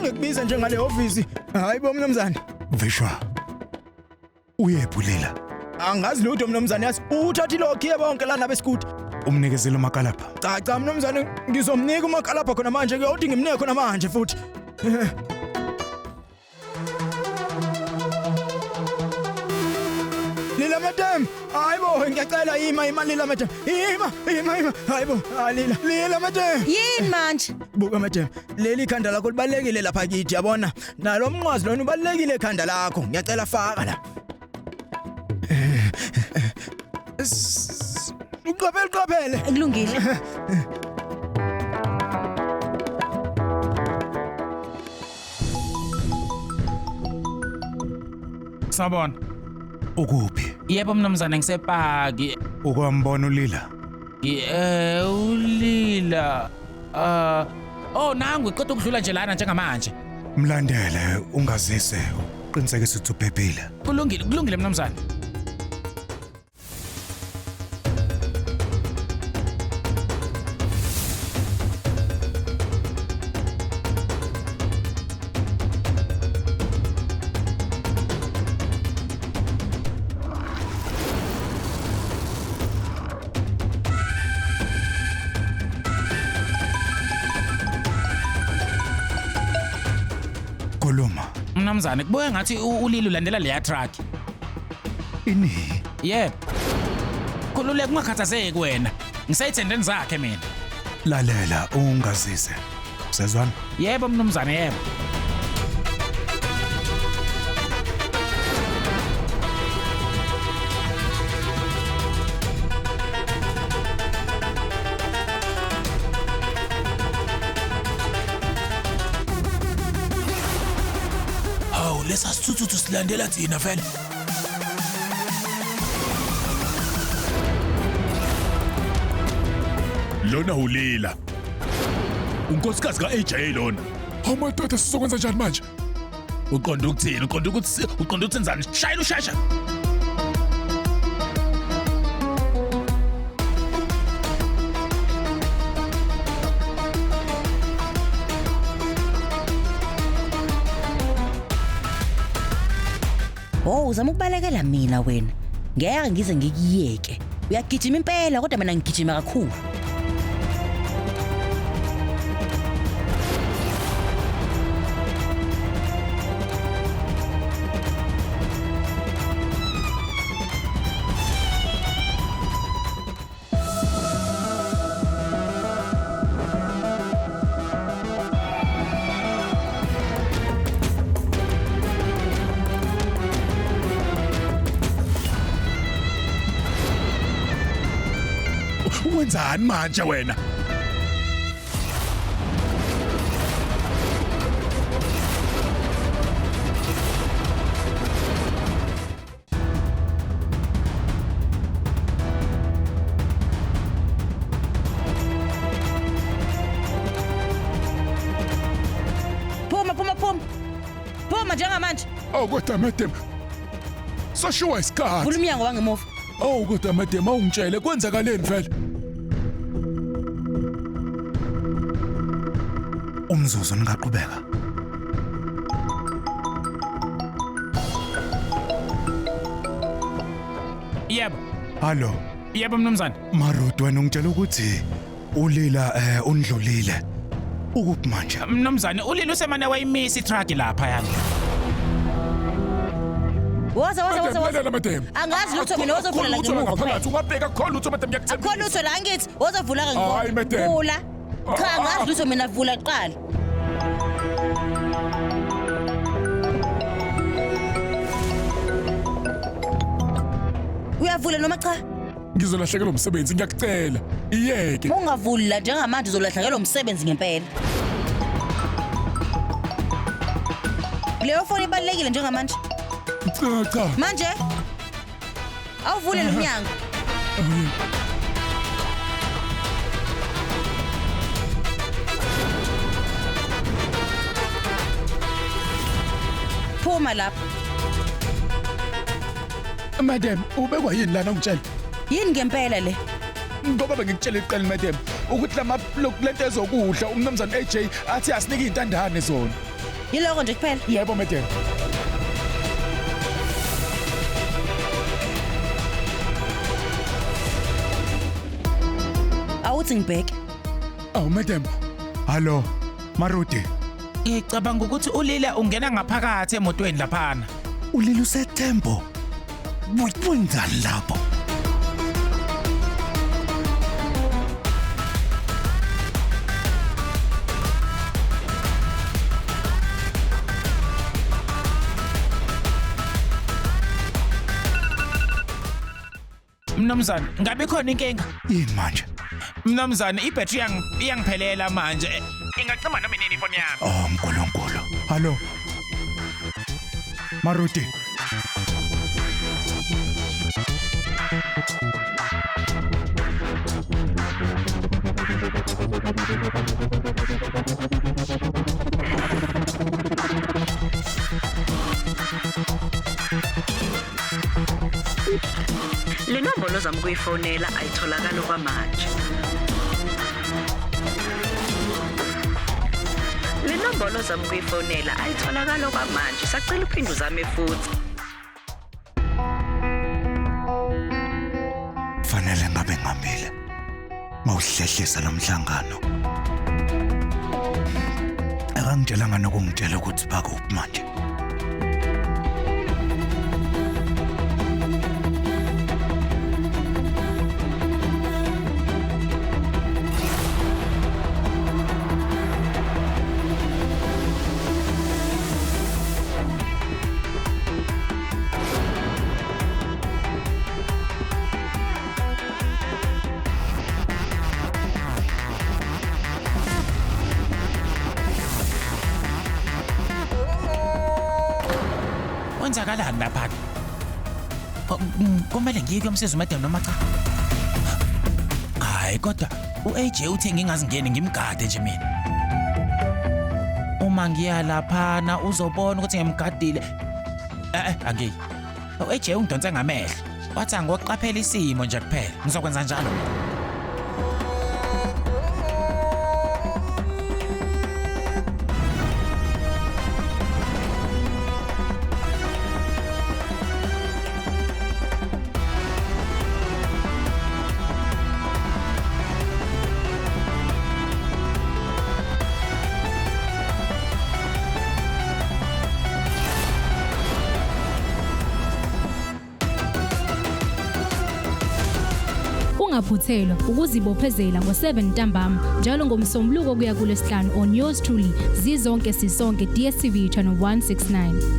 ngikubiza nje ngale office. Hayibo mnumzane. Vishwa. Uyephulela. Angazi lutho mnumzane yazi uthathi lokhiye bonke lana besikudi. Umnikezela umakalapha. Cha mnumzane ngizomnika umakalapha khona manje ke uthi ngimnike khona manje futhi. Lila madam, hayibo ngiyacela ima lila madam. Ima. Hayibo, lila madam. Yini manje? Buka madam, leli khanda lakho libalekile lapha kithi yabona. Nalo mnqwazi lona ubalekile ekhanda lakho. Ngiyacela faka la. Uqophele. Kulungile. Sabona. Ukuphi? Yebo mnumzane ngisepaki. Ukwambona ulila. Ulila. Oh nangu iqeda ukudlula nje lana njengamanje. Mlandele ungazise uqinisekise ukuthi uphephile. Kulungile mnumzane. Mnumzane kubuye ngathi ulilo ulandela leya truck. Ini? Yebo. Khululeka ungakhathazeki wena. Ngisayithendeni zakhe mina. Lalela ungazise. Sezwana? Yebo mnumzane yebo. Lesa sithuthu silandela thina vele. Lona ulila. Unkosikazi kaAJ lona. Amadoda sizokwenza njani manje? Uqonda ukuthini? Uqonda ukuthi enzani? Shayela ushasha. Oh, uzama ukubalekela mina wena. Ngeke ngize ngikiyeke. Uyagijima impela kodwa mina ngigijima kakhulu. Wenzani manje wena? Phuma njengamanje. Oh kodwa madam. Sashiwa isikhathi. Vula umnyango wangemuva. Oh kodwa madam awungitshele kwenzakaleni vele? Umzuzu ningaqhubeka. Yebo. Hallo. Yebo mnumzane. Marudu wena ungitshela ukuthi ulila undlulile. Ukuphi manje? Mnumzane ulilo usemane wayimisa iTruck lapha yana. Woza. Lalela madam. Angazi lutho mina wozovula la ngemuva. Phakathi ungabheka khona lutho madam ngiyakuthemba. Akho lutho la ngithi wozovula ke ngoba. Hayi madam. Vula. Cha angazi lutho mina vula kuqala. Uyavula noma cha? Ngizolahlekelwa umsebenzi ngiyakucela. Iyeke. Ungavuli la njengamanje uzolahlekelwa umsebenzi ngempela. Leyo phone ibalekile njengamanje. Cha. Manje awuvule nomnyango. Phuma lapha. Madam, ubekwa yini lana ungitshela? Yini ngempela le? Ngoba bengikutshela iqala madam ukuthi lento ezokudla umnumzane AJ athi asinike izintandane zona. Yiloko nje kuphela. Yebo madam. Awuthi ngibheke. Oh madam. Hallo, Maruti. Ngicabanga ukuthi ulila ungena ngaphakathi emotweni laphana. Ulila useTempo. Wenzani lapho? Mnumzane, ngabe khona inkinga? Yini manje? Mnumzane, ibattery iyangiphelela manje. Ingacima noma nini ifoni yami? Oh Nkulunkulu. Hallo. Maruti. Le nombolo zami kuyifonela ayitholakala okwamanje. Le nombolo zami kuyifonela ayitholakala okwamanje. Sacela uphinde uzame futhi. Fanele ngabe ngamile. Mawuhlehlisa lomhlangano. Akangitshelanga nokungitshela ukuthi bakuphi manje. Kwenzakalani lapha? Kumele ngiye kuyomsiza umadam noma cha? Hayi kodwa uAJ uthi ngingazingeni ngimgade nje mina. Uma ngiya laphana uzobona ukuthi ngimgadile. Angiyi. uAJ ungidonse ngamehlo. Wathi angiwaqaphela isimo nje kuphela. Ngizokwenza njalo. Ungaphuthelwa ukuzibophezela ngo7 ntambama njalo ngomsombuluko kuya kuLesihlanu on yours truly zizonke sisonke DStv channel 169.